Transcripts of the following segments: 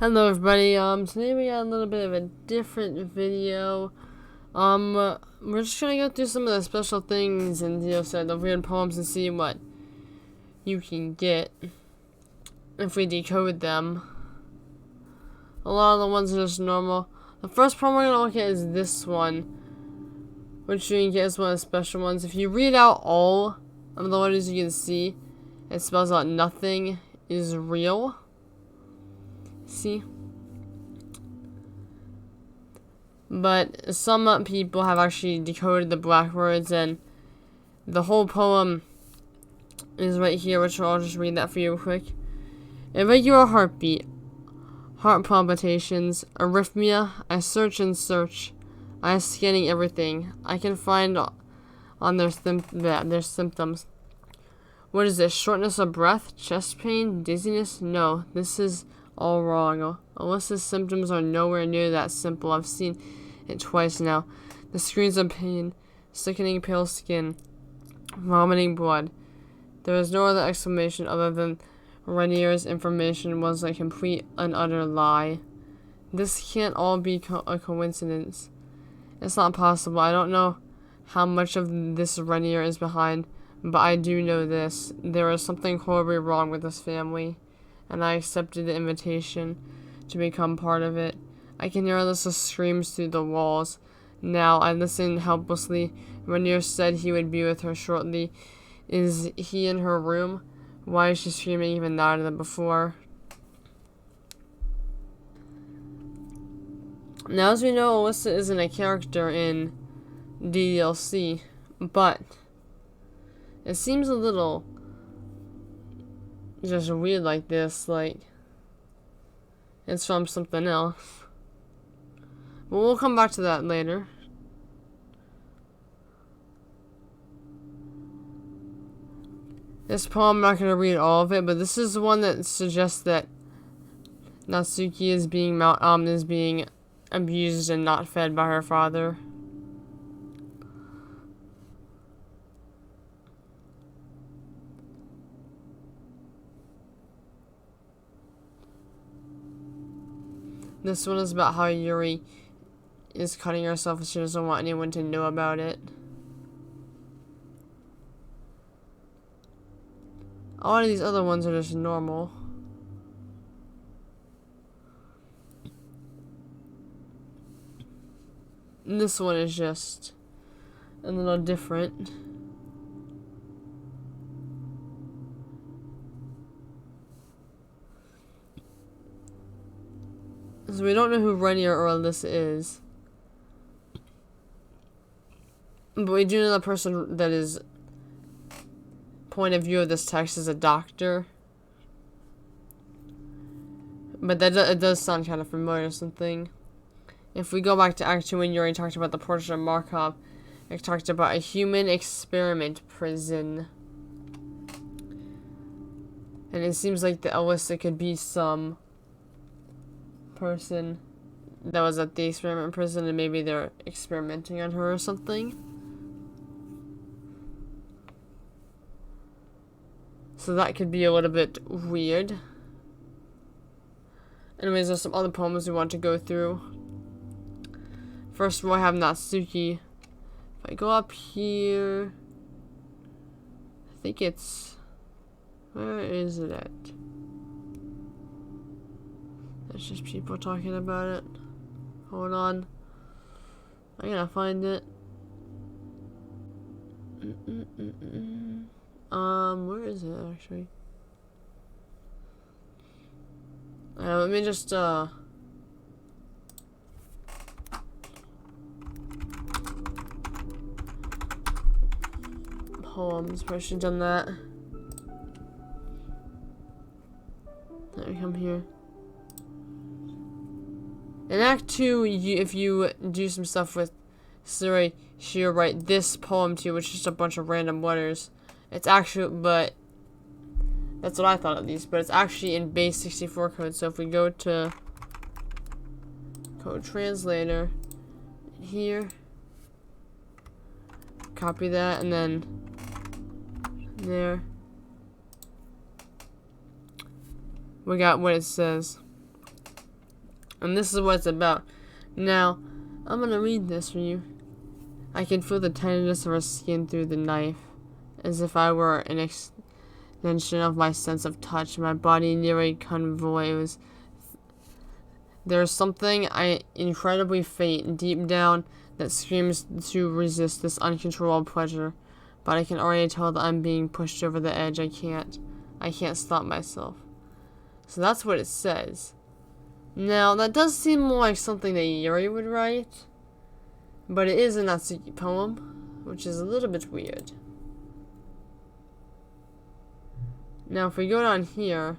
Hello everybody, today we got a little bit of a different video. We're just gonna go through some of the special things and the weird poems and see what you can get if we decode them. A lot of the ones are just normal. The first poem we're gonna look at is this one, which you can get as one of the special ones. If you read out all of the letters, you can see it spells out nothing is real. See? But some people have actually decoded the black words, and the whole poem is right here, which I'll just read that for you real quick. Irregular heartbeat, heart palpitations, arrhythmia. I search and search. I am scanning everything I can find on their symptoms. What is this? Shortness of breath? Chest pain? Dizziness? No, this is all wrong. Alyssa's symptoms are nowhere near that simple. I've seen it twice now. The screams of pain, sickening pale skin, vomiting blood. There is no other explanation other than Rainier's information was a complete and utter lie. This can't all be a coincidence. It's not possible. I don't know how much of this Rainier is behind, but I do know this. There is something horribly wrong with this family, and I accepted the invitation to become part of it. I can hear Alyssa's screams through the walls. Now I listen helplessly. Rainier said he would be with her shortly. Is he in her room? Why is she screaming even louder than before? Now, as we know, Alyssa isn't a character in DDLC, but it seems a little just weird like this, like it's from something else. But we'll come back to that later. This poem, I'm not going to read all of it, but this is the one that suggests that Natsuki is being abused and not fed by her father. This one is about how Yuri is cutting herself and she doesn't want anyone to know about it. A lot of these other ones are just normal. And this one is just a little different. So we don't know who Rainier or Alyssa is. But we do know the person that is point of view of this text is a doctor. But that it does sound kind of familiar or something. If we go back to Act 2 when Yuri talked about the portrait of Markov, it talked about a human experiment prison. And it seems like the Alyssa could be some person that was at the experiment prison and maybe they're experimenting on her or something. So that could be a little bit weird. Anyways, there's some other poems we want to go through. First of all, I have Natsuki. If I go up here, I think it's... where is it at? It's just people talking about it. Hold on. I gotta find it. Where is it actually? Let me just, poems. I should have done that. Let me come here. In Act 2, if you do some stuff with Suri, she'll write this poem to you, which is just a bunch of random letters. It's actually, but that's what I thought at least, but it's actually in base 64 code. So if we go to code translator, here, copy that, and then there, we got what it says. And this is what it's about. Now, I'm gonna read this for you. I can feel the tenderness of her skin through the knife, as if I were an extension of my sense of touch. My body nearly convulses. There's something incredibly faint deep down that screams to resist this uncontrollable pleasure, but I can already tell that I'm being pushed over the edge. I can't stop myself. So that's what it says. Now, that does seem more like something that Yuri would write, but it is a Natsuki poem, which is a little bit weird. Now, if we go down here,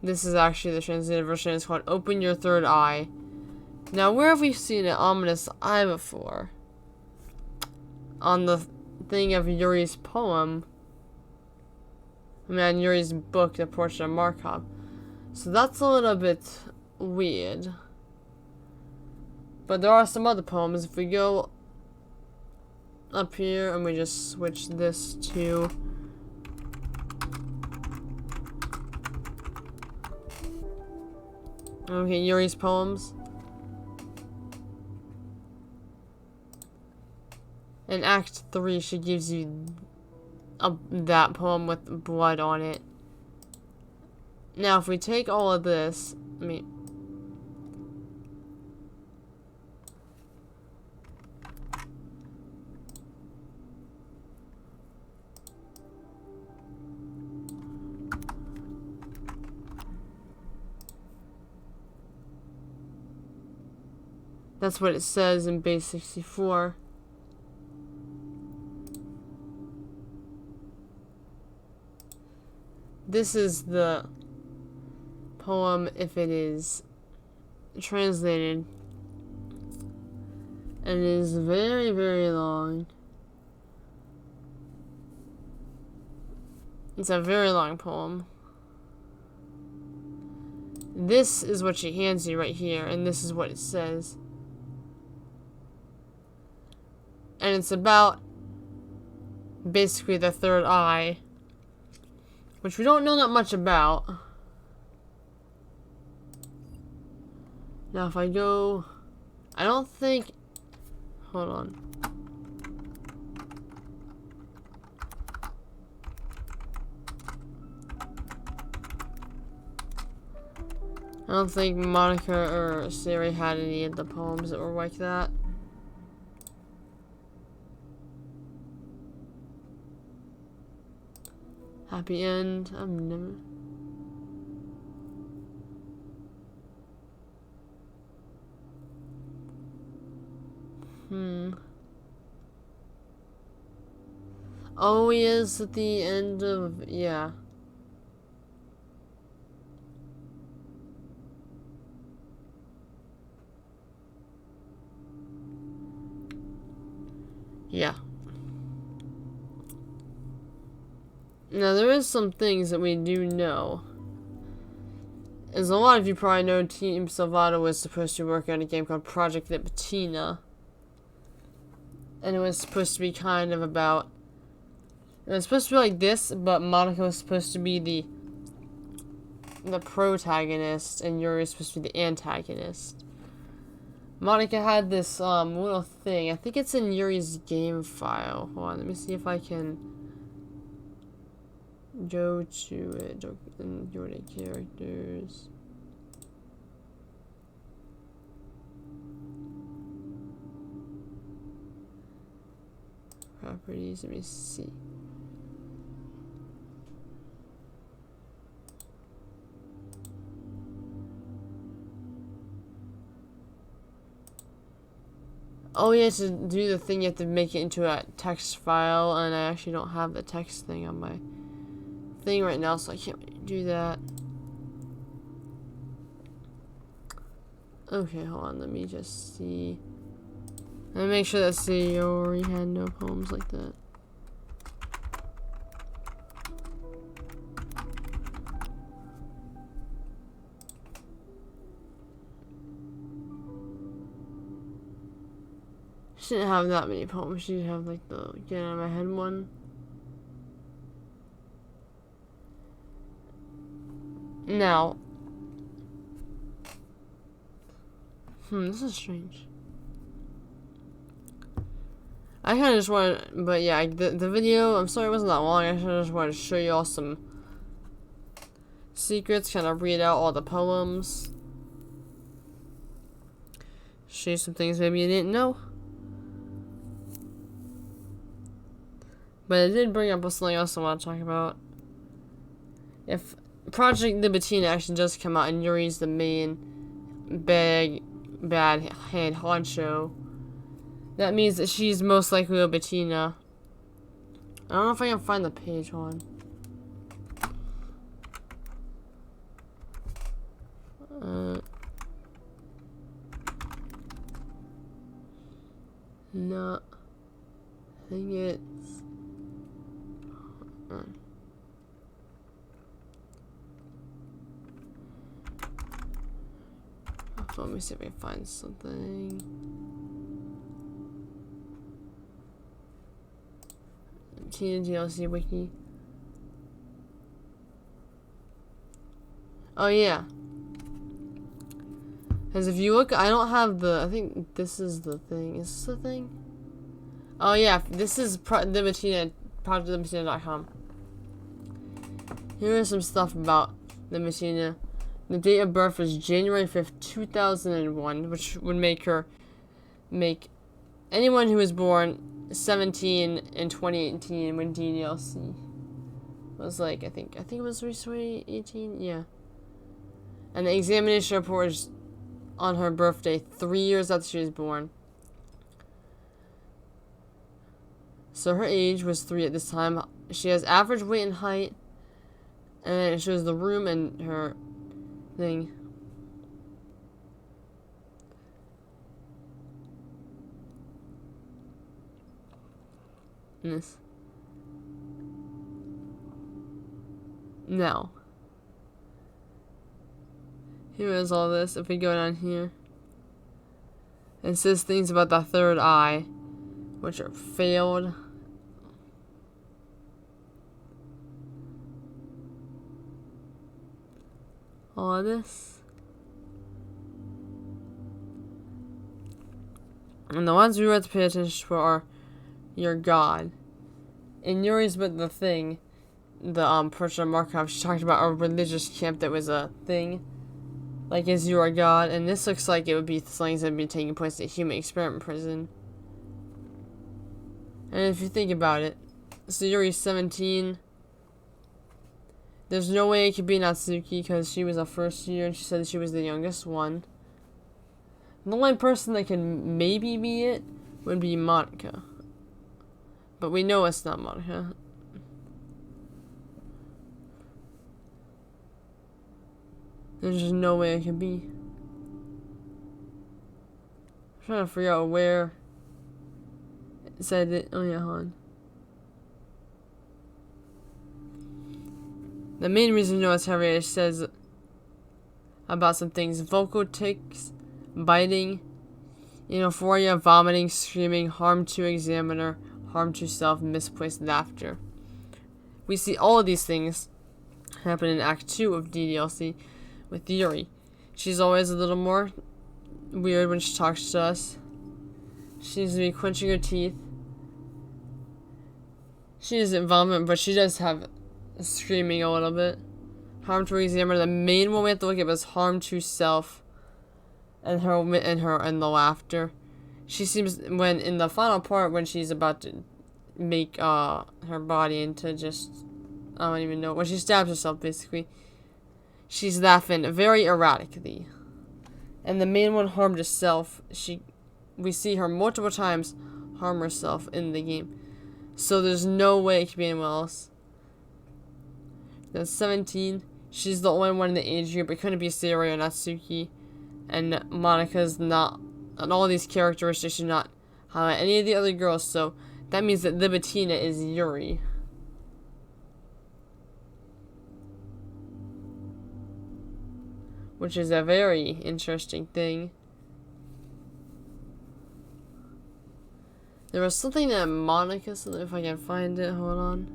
this is actually the translated version. It's called Open Your Third Eye. Now, where have we seen an ominous eye before? On the thing of Yuri's poem. I mean, on Yuri's book, The Portrait of Markov. So that's a little bit weird. But there are some other poems. If we go up here and we just switch this to... Okay, Yuri's poems. In Act 3, she gives you that poem with blood on it. Now, if we take all of this, I mean... That's what it says in base 64. This is the poem if it is translated. And it is very, very long. It's a very long poem. This is what she hands you right here, and this is what it says. And it's about basically the third eye, which we don't know that much about. Now if I go... I don't think... Hold on. I don't think Monika or Siri had any of the poems that were like that. Happy end. I'm never... Oh, he is at the end of... Yeah. Yeah. Now, there is some things that we do know. As a lot of you probably know, Team Salvato was supposed to work on a game called Project Libitina. And it was supposed to be kind of about... It was supposed to be like this, but Monika was supposed to be the protagonist, and Yuri was supposed to be the antagonist. Monika had this little thing. I think it's in Yuri's game file. Hold on, let me see if I can go to it. Yuri characters. Properties, let me see. Oh, yeah, to do the thing, you have to make it into a text file, and I actually don't have the text thing on my thing right now, so I can't do that. Okay, hold on, let me just see. Let me make sure that Sayori had no poems like that. She didn't have that many poems. She did have like the get out of my head one. Now, This is strange. I kind of just wanted, but yeah, the video, I'm sorry it wasn't that long. I just wanted to show you all some secrets, kind of read out all the poems. Show you some things maybe you didn't know. But it did bring up something else I want to talk about. If Project Libitina actually does come out and Yuri's the main bad head honcho, that means that she's most likely Libitina. I don't know if I can find the page on. No. I think it's... let me see if I can find something. DDLC wiki. Oh yeah. Because if you look, I don't have the, I think this is the thing. Is this the thing? Oh yeah, this is projectlibitina.com. Here is some stuff about Libitina. The date of birth was January 5th, 2001, which would make anyone who was born 17 in 2018 when DDLC was like, I think it was 2018, yeah. And the examination report is on her birthday, 3 years after she was born. So her age was 3 at this time. She has average weight and height, and then it shows the room and her thing. This. Now, here is all this. If we go down here, it says things about the third eye, which are failed. All of this. And the ones we have to pay attention to are your God. In Yuri's but the thing, the person Markov, she talked about a religious camp that was a thing. Like, is you are God? And this looks like it would be things that would be taking place at human experiment prison. And if you think about it, so Yuri's 17. There's no way it could be Natsuki because she was a first year and she said she was the youngest one. The only person that can maybe be it would be Monika. But we know it's not Monika. There's just no way it could be. I'm trying to figure out where it said it. Oh yeah, hold on. The main reason you know it's heavy, it says about some things: vocal tics, biting, euphoria, vomiting, screaming, harm to examiner, harm to self, misplaced laughter. We see all of these things happen in Act 2 of DDLC with Yuri. She's always a little more weird when she talks to us. She seems to be clenching her teeth. She doesn't vomit, but she does have screaming a little bit. Harm to examiner. The main one we have to look at was harm to self, and the laughter. She seems, when in the final part when she's about to make her body into just, I don't even know, when she stabs herself basically, she's laughing very erratically. And the main one, harm to self, we see her multiple times harm herself in the game. So there's no way it could be anyone else. That's 17. She's the only one in the age group. It couldn't be Sayori or Natsuki. And Monika's not, and all these characteristics should not highlight any of the other girls. So that means that Libitina is Yuri. Which is a very interesting thing. There was something that Monika said, if I can find it, hold on.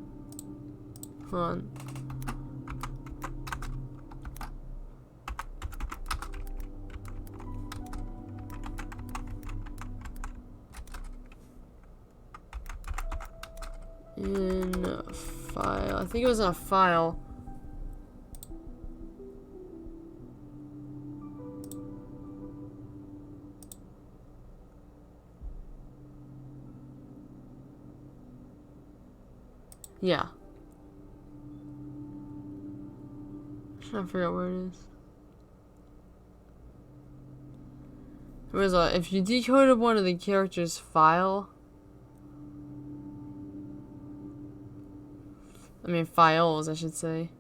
In file. I think it was in a file. Yeah. I'm trying to figure out where it is. There was a, if you decoded one of the characters' file, I mean files, I should say.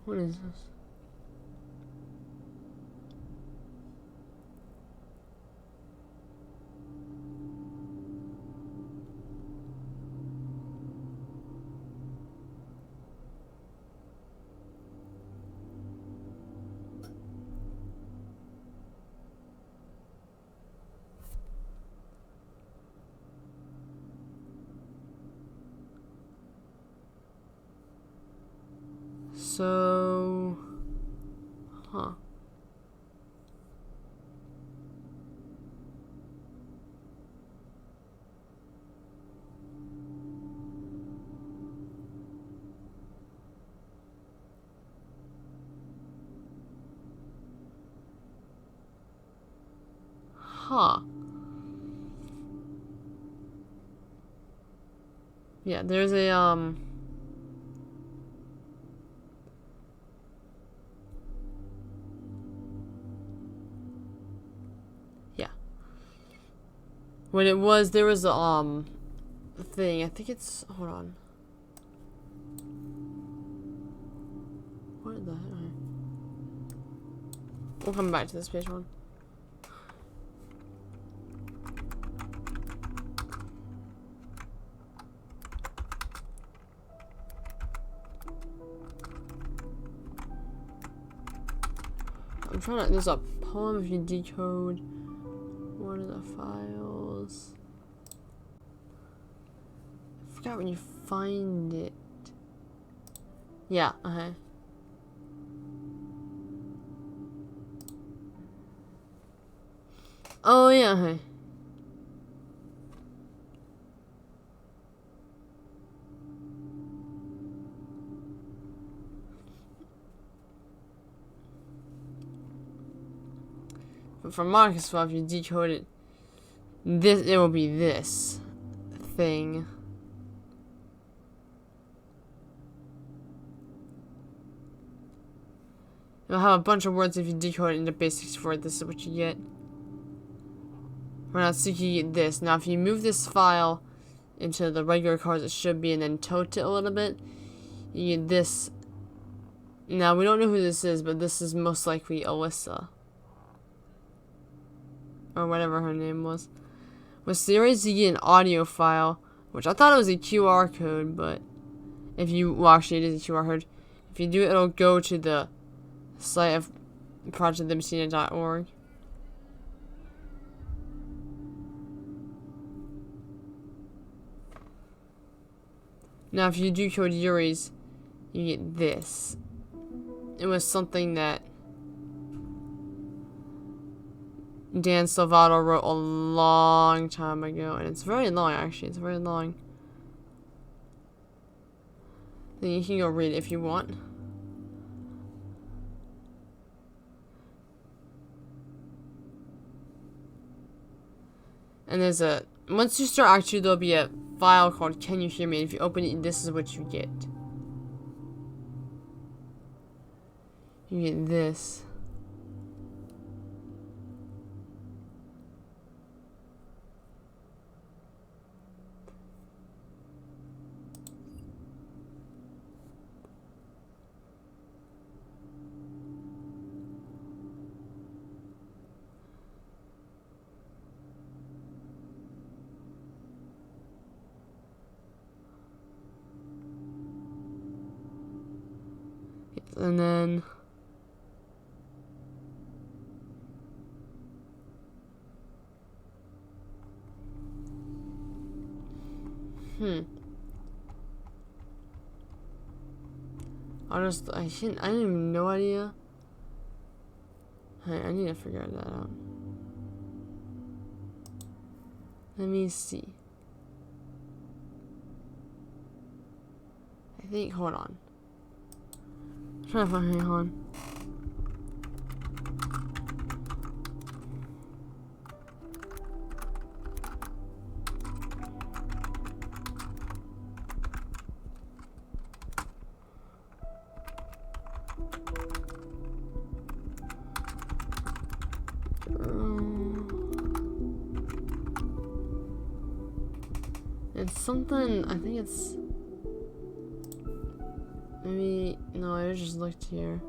What is this? So, huh. Huh. Yeah, there's a, yeah. When it was, there was a, thing. I think it's, hold on. What the heck? We'll come back to this page one. I'm trying to, there's a poem if you decode one of the files. I forgot when you find it. Yeah, Oh yeah, But for Monika's file, if you decode it, this, it will be this thing. It'll have a bunch of words if you decode it into basics for it. This is what you get. Right now, so you get this. Now, if you move this file into the regular cards it should be, and then tote it a little bit, you get this. Now, we don't know who this is, but this is most likely Alyssa. Or whatever her name was. With series, you get an audio file, which I thought it was a QR code, but if you, well, actually, it is a QR code. If you do it, it'll go to the site of projectthemessina.org. Now, if you do code Yuri's, you get this. It was something that Dan Salvato wrote a long time ago, and it's very long, actually. It's very long. Then you can go read it if you want. And there's a, once you start Act 2, there'll be a file called Can You Hear Me? And if you open it, this is what you get. You get this. And then I didn't have no idea. Hey, I need to figure that out. Let me see. I think, hold on. I'm trying to find, hang on. It's something, I think it's, maybe, no, I just looked here.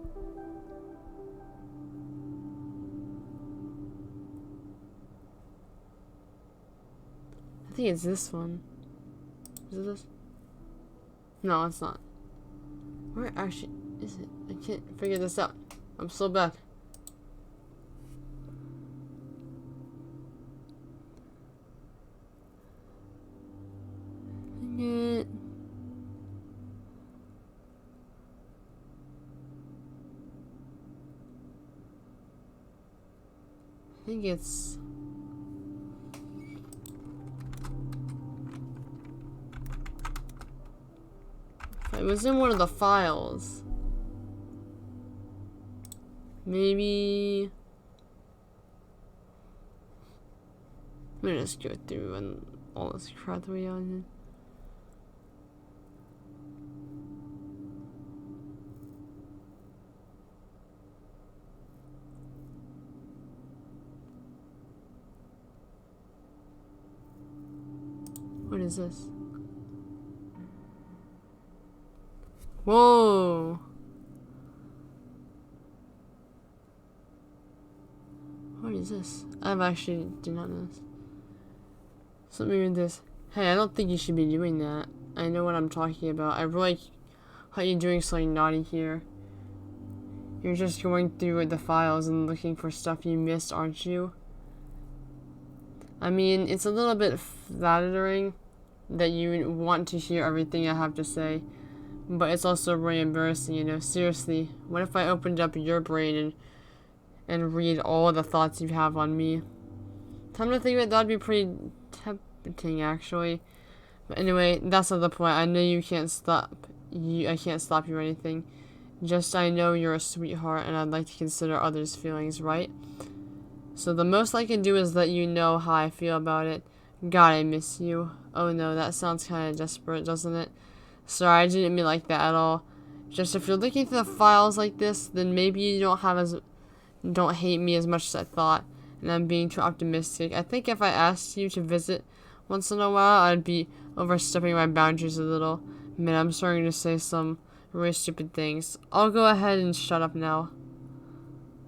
I think it's this one. Is it this? No, it's not. Where actually is it? I can't figure this out. I'm so bad. Dang it. I think it's... It was in one of the files. Maybe... Let me just go through and all this crap that we have here. What is this? Whoa! What is this? I've actually did not know this. So let me read this. Hey, I don't think you should be doing that. I know what I'm talking about. I really caught you doing something naughty here. You're just going through the files and looking for stuff you missed, aren't you? I mean, it's a little bit flattering that you want to hear everything I have to say, but it's also really embarrassing, you know. Seriously, what if I opened up your brain and read all the thoughts you have on me? Time to think of it, that'd be pretty tempting, actually. But anyway, that's not the point. I know you can't stop. I can't stop you or anything. Just I know you're a sweetheart, and I'd like to consider others' feelings, right? So the most I can do is let you know how I feel about it. God, I miss you. Oh no, that sounds kind of desperate, doesn't it? Sorry, I didn't mean like that at all. Just if you're looking through the files like this, then maybe you don't hate me as much as I thought, and I'm being too optimistic. I think if I asked you to visit once in a while, I'd be overstepping my boundaries a little. Man, I'm starting to say some really stupid things. I'll go ahead and shut up now.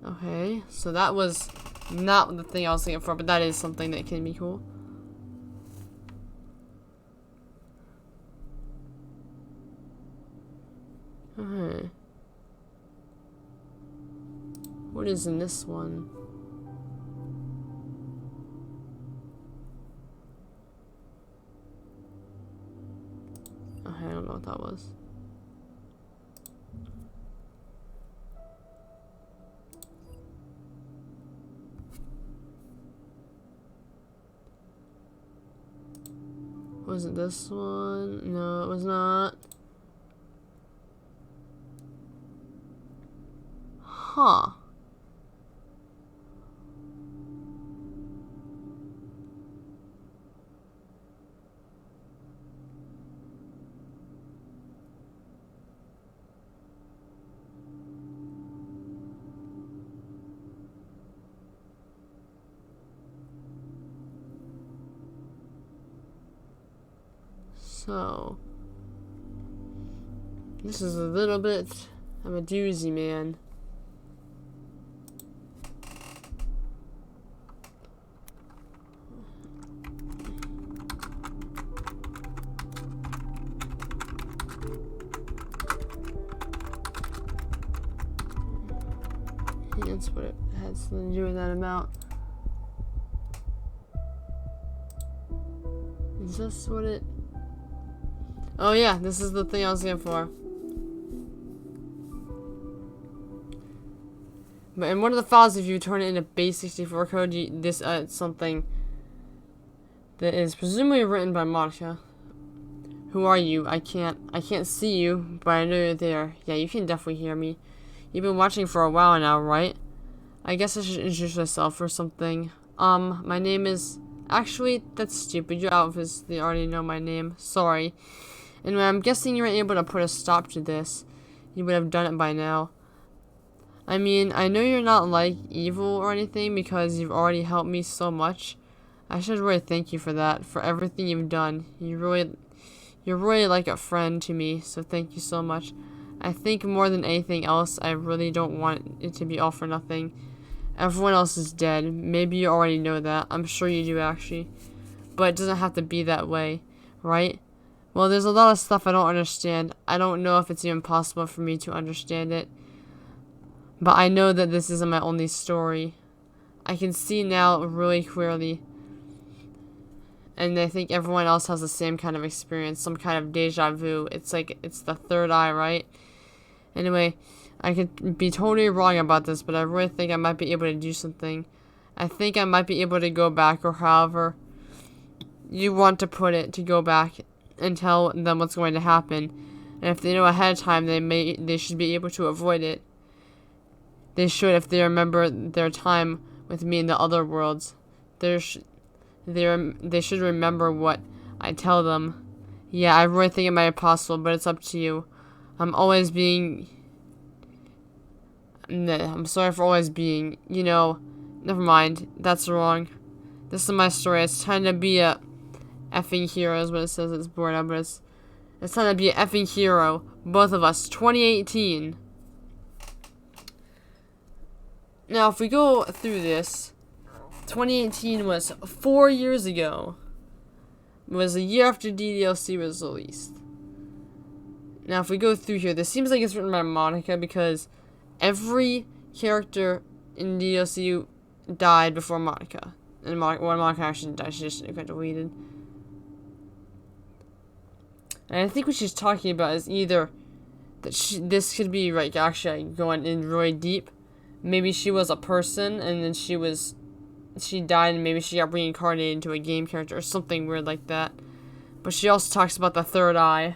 Okay, so that was not the thing I was looking for, but that is something that can be cool. Okay. What is in this one? Okay, I don't know what that was. Was it this one? No, it was not. Huh. So, this is a little bit of a doozy, man. That's what it has something to do with that amount. Is this what it... Oh yeah, this is the thing I was looking for. But in one of the files, if you turn it into base 64 code, this something that is presumably written by Monika. Who are you? I can't see you, but I know you're there. Yeah, you can definitely hear me. You've been watching for a while now, right? I guess I should introduce myself or something. My name is... Actually, that's stupid. You obviously already know my name. Sorry. Anyway, I'm guessing you were able to put a stop to this. You would have done it by now. I mean, I know you're not, like, evil or anything because you've already helped me so much. I should really thank you for that, for everything you've done. You're really like a friend to me, so thank you so much. I think more than anything else, I really don't want it to be all for nothing. Everyone else is dead. Maybe you already know that. I'm sure you do, actually. But it doesn't have to be that way, right? Well, there's a lot of stuff I don't understand. I don't know if it's even possible for me to understand it. But I know that this isn't my only story. I can see now really clearly. And I think everyone else has the same kind of experience. Some kind of deja vu. It's like, it's the third eye, right? Anyway, I could be totally wrong about this, but I really think I might be able to do something. I think I might be able to go back, or however you want to put it, to go back and tell them what's going to happen. And if they know ahead of time, they should be able to avoid it. They should, if they remember their time with me in the other worlds. They should remember what I tell them. Yeah, I really think it might be possible, but it's up to you. I'm sorry for always being, never mind. That's wrong. This is my story. It's time to be a effing hero is what it says. It's bored out, but it's time to be an effing hero. Both of us. 2018. Now, if we go through this, 2018 was 4 years ago. It was a year after DDLC was released. Now, if we go through here, this seems like it's written by Monika because every character in DDLC died before Monika. And when Monika actually died, she just got deleted. And I think what she's talking about is either that this could be like actually going in really deep. Maybe she was a person and then she died and maybe she got reincarnated into a game character or something weird like that. But she also talks about the third eye.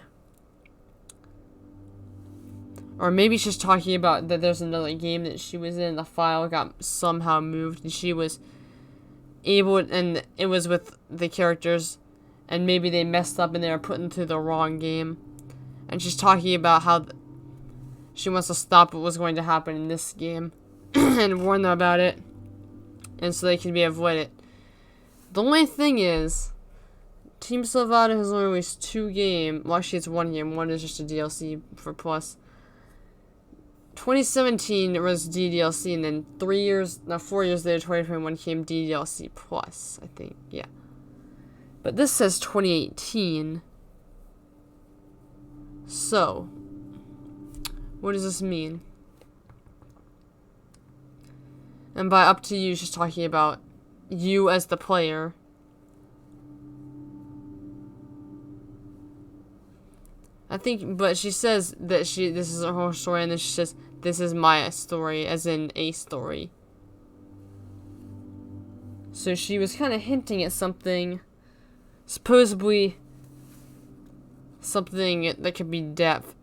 Or maybe she's talking about that there's another game that she was in, the file got somehow moved and she was able, and it was with the characters, and maybe they messed up and they were put into the wrong game. And she's talking about how she wants to stop what was going to happen in this game and warn them about it, and so they can be avoided. The only thing is, Team Salvador has only released 2 games. Well, actually, it's 1 game. One is just a DLC for Plus. 2017 was DDLC, and then 4 years later, 2021 came DDLC Plus, I think. Yeah. But this says 2018. So, what does this mean? And by up to you, she's talking about you as the player. I think, but she says that this is her whole story, and then she says, this is my story, as in a story. So she was kind of hinting at something, supposedly something that could be depth.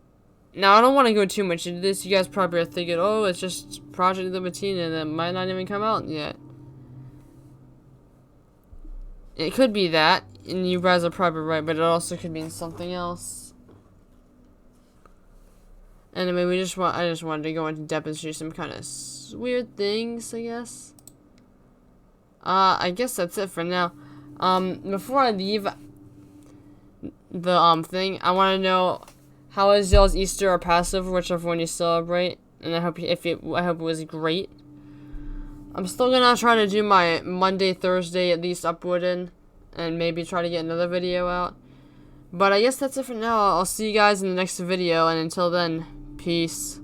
Now, I don't want to go too much into this. You guys probably are thinking, oh, it's just Project Libertine, and it might not even come out yet. It could be that, and you guys are probably right, but it also could mean something else. Anyway, I just wanted to go into depth and show some kind of weird things, I guess. I guess that's it for now. Before I leave the thing, I want to know, how is y'all's Easter or Passover, whichever one you celebrate? And I hope it was great. I'm still gonna try to do my Monday, Thursday at least uploading, and maybe try to get another video out. But I guess that's it for now. I'll see you guys in the next video, and until then, peace.